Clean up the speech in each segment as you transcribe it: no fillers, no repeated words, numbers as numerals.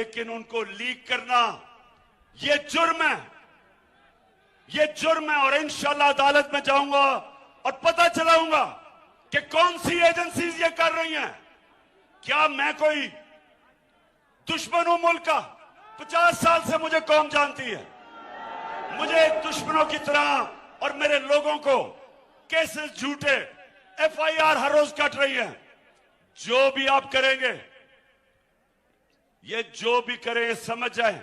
लेकिन उनको लीक करना ये जुर्म है, ये जुर्म है। और इंशाल्लाह अदालत में जाऊंगा और पता चलाऊंगा कि कौन सी एजेंसीज ये कर रही हैं। क्या मैं कोई दुश्मन हूं मुल्क का? 50 साल से मुझे कौम जानती है। मुझे दुश्मनों की तरह और मेरे लोगों को केसेस झूठे FIR हर रोज कट रही है। जो भी आप करेंगे, ये जो भी करें समझ जाए,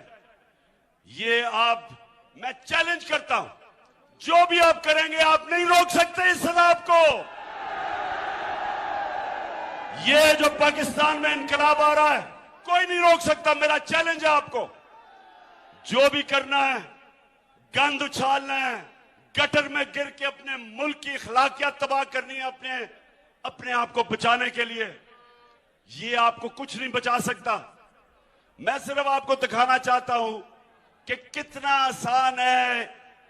ये आप, मैं चैलेंज करता हूं, जो भी आप करेंगे आप नहीं रोक सकते इस सदाब को। ये जो पाकिस्तान में इनकलाब आ रहा है कोई नहीं रोक सकता। मेरा चैलेंज है आपको, जो भी करना है, गंद उछालना है, गटर में गिर के अपने मुल्क की अखलाकियात तबाह करनी है अपने आप को बचाने के लिए, ये आपको कुछ नहीं बचा सकता। मैं सिर्फ आपको दिखाना चाहता हूं कि कितना आसान है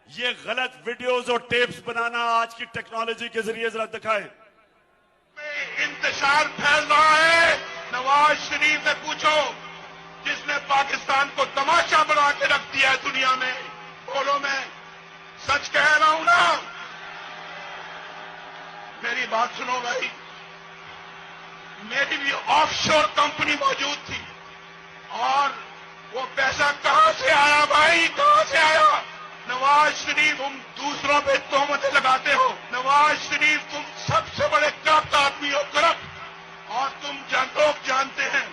ये गलत वीडियोस और टेप्स बनाना आज की टेक्नोलॉजी के जरिए। जरा दिखाएं। इंतशार फैल रहा है। नवाज शरीफ से पूछो, जिसने पाकिस्तान को तमाशा बना के रख दिया है दुनिया में। बोलो, मैं सच कह रहा हूं ना? मेरी बात सुनो भाई, मेरी भी ऑफशोर कंपनी मौजूद थी और वो पैसा कहां से आया भाई, कहां से आया? नवाज शरीफ, तुम दूसरों पे तोहमतें लगाते हो। नवाज शरीफ, तुम सबसे बड़े करप्ट आदमी हो, करप्ट। और लोग जानते हैं,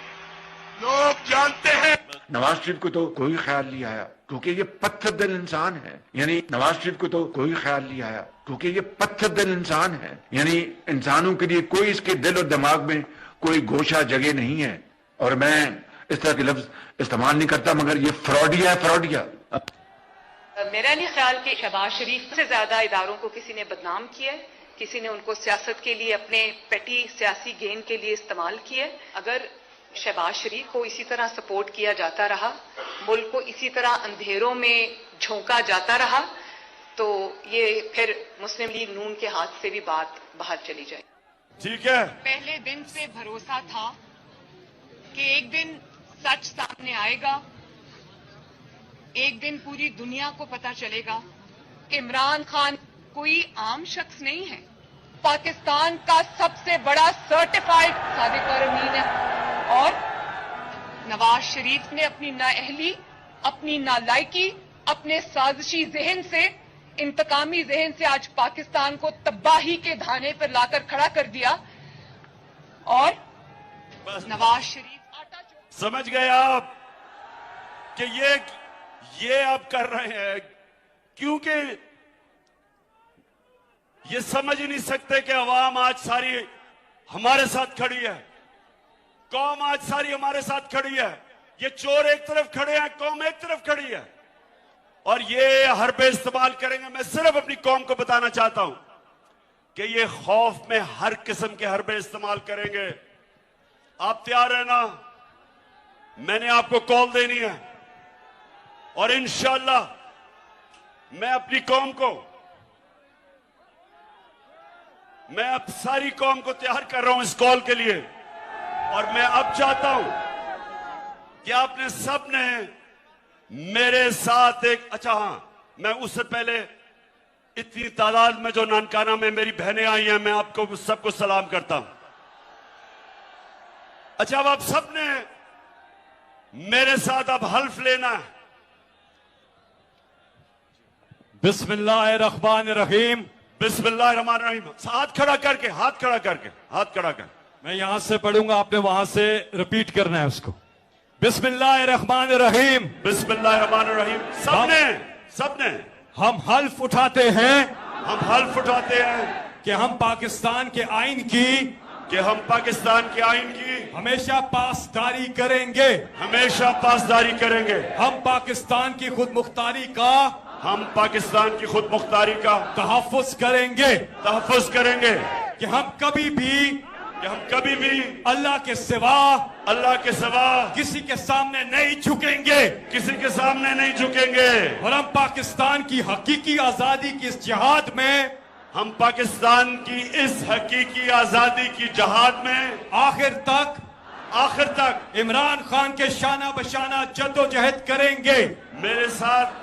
लोग जानते हैं। नवाज शरीफ को तो कोई ख्याल नहीं आया क्योंकि ये पत्थर दिल इंसान है। यानी नवाज शरीफ को तो कोई ख्याल नहीं आया क्योंकि ये पत्थर दिल इंसान है। यानी इंसानों के लिए कोई इसके दिल और दिमाग में कोई गोशा जगह नहीं है। और मैं इस तरह के लफ्ज इस्तेमाल नहीं करता, मगर ये फ्रॉडिया है, फ्रॉडिया। मेरा नहीं ख्याल कि शहबाज शरीफ से ज्यादा इदारों को किसी ने बदनाम किया है, किसी ने उनको सियासत के लिए, अपने पेटी सियासी गेन के लिए इस्तेमाल किया है। अगर शहबाज शरीफ को इसी तरह सपोर्ट किया जाता रहा, मुल्क को इसी तरह अंधेरों में झोंका जाता रहा, तो ये फिर मुस्लिम लीग नून के हाथ से भी बात बाहर चली जाए। ठीक है, पहले दिन से भरोसा था कि एक दिन सच सामने आएगा, एक दिन पूरी दुनिया को पता चलेगा कि इमरान खान कोई आम शख्स नहीं है, पाकिस्तान का सबसे बड़ा सर्टिफाइड सादिक और अमीन है। और नवाज शरीफ ने अपनी नाअहली, अपनी नालायकी, अपने साजिशी जहन से, इंतकामी जहन से आज पाकिस्तान को तबाही के धाने पर लाकर खड़ा कर दिया। और नवाज शरीफ आटा समझ गए आप कि ये आप कर रहे हैं क्योंकि ये समझ ही नहीं सकते कि अवाम आज सारी हमारे साथ खड़ी है, कौम आज सारी हमारे साथ खड़ी है। ये चोर एक तरफ खड़े हैं, कौम एक तरफ खड़ी है और ये हरबे इस्तेमाल करेंगे। मैं सिर्फ अपनी कौम को बताना चाहता हूं कि ये खौफ में हर किस्म के हरबे इस्तेमाल करेंगे। आप तैयार है ना? मैंने आपको कॉल देनी है और इंशाअल्लाह मैं अपनी कौम को, मैं अब सारी कौम को तैयार कर रहा हूं इस कॉल के लिए। और मैं अब चाहता हूं कि आपने सब ने मेरे साथ एक, अच्छा हाँ, मैं उससे पहले इतनी तादाद में जो नानकाना में मेरी बहनें आई हैं, मैं आपको सबको सलाम करता हूं। अच्छा, अब आप सब ने मेरे साथ अब हल्फ लेना है। बिस्मिल्लाहिर्रहमानिर्रहीम। बिस्मिल्लाहिर्रहमानिर्रहीम। हाथ खड़ा करके, हाथ खड़ा करके, हाथ खड़ा कर। मैं यहां से पढ़ूंगा, आपने वहां से रिपीट करना है उसको। बिस्मिल्लाहिर्रहमानिर्रहीम। बिस्मिल्लाहिर्रहमानिर्रहीम। सबने हम हल्फ उठाते हैं, हम हल्फ उठाते हैं कि हम पाकिस्तान के आइन की, कि हम पाकिस्तान के आइन की हमेशा पासदारी करेंगे, हमेशा पासदारी करेंगे। हम पाकिस्तान की खुद मुख्तारी का, हम पाकिस्तान की खुद मुख्तारी का तहफ़्फ़ुज़ करेंगे, तहफ़्फ़ुज़ करेंगे कि हम कभी भी अल्लाह के सिवा किसी के सामने नहीं झुकेंगे, किसी के सामने नहीं झुकेंगे। और हम पाकिस्तान की हकीकी आजादी की इस जिहाद में, हम पाकिस्तान की इस हकीकी आजादी की जहाद में आखिर तक आखिर तक इमरान खान के शाना बशाना जद्दोजहद करेंगे। मेरे साथ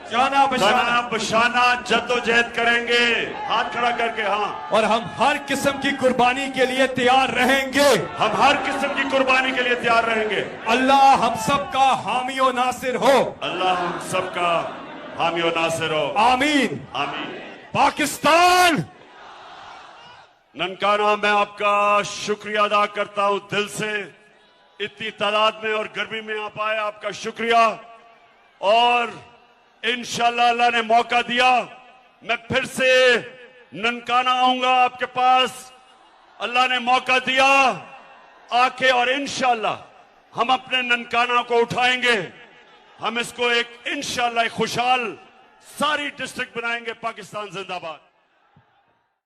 शाना बशाना जद्दोजहद करेंगे, हाथ खड़ा करके। हाँ, और हम हर किस्म की कुर्बानी के लिए तैयार रहेंगे। हम हर किस्म की कुर्बानी के लिए तैयार रहेंगे। अल्लाह हम सबका हामी और नासिर हो। अल्लाह हम सबका हामी और नासिर हो। आमीन आमीन। पाकिस्तान। ननकाना, मैं आपका शुक्रिया अदा करता हूं दिल से। इतनी तादाद में और गर्मी में आप आए, आपका शुक्रिया। और इंशाल्लाह अल्लाह ने मौका दिया, मैं फिर से ननकाना आऊंगा आपके पास। अल्लाह ने मौका दिया आके, और इंशाल्लाह हम अपने ननकाना को उठाएंगे। हम इसको एक इंशाल्लाह खुशहाल सारी डिस्ट्रिक्ट बनाएंगे। पाकिस्तान जिंदाबाद।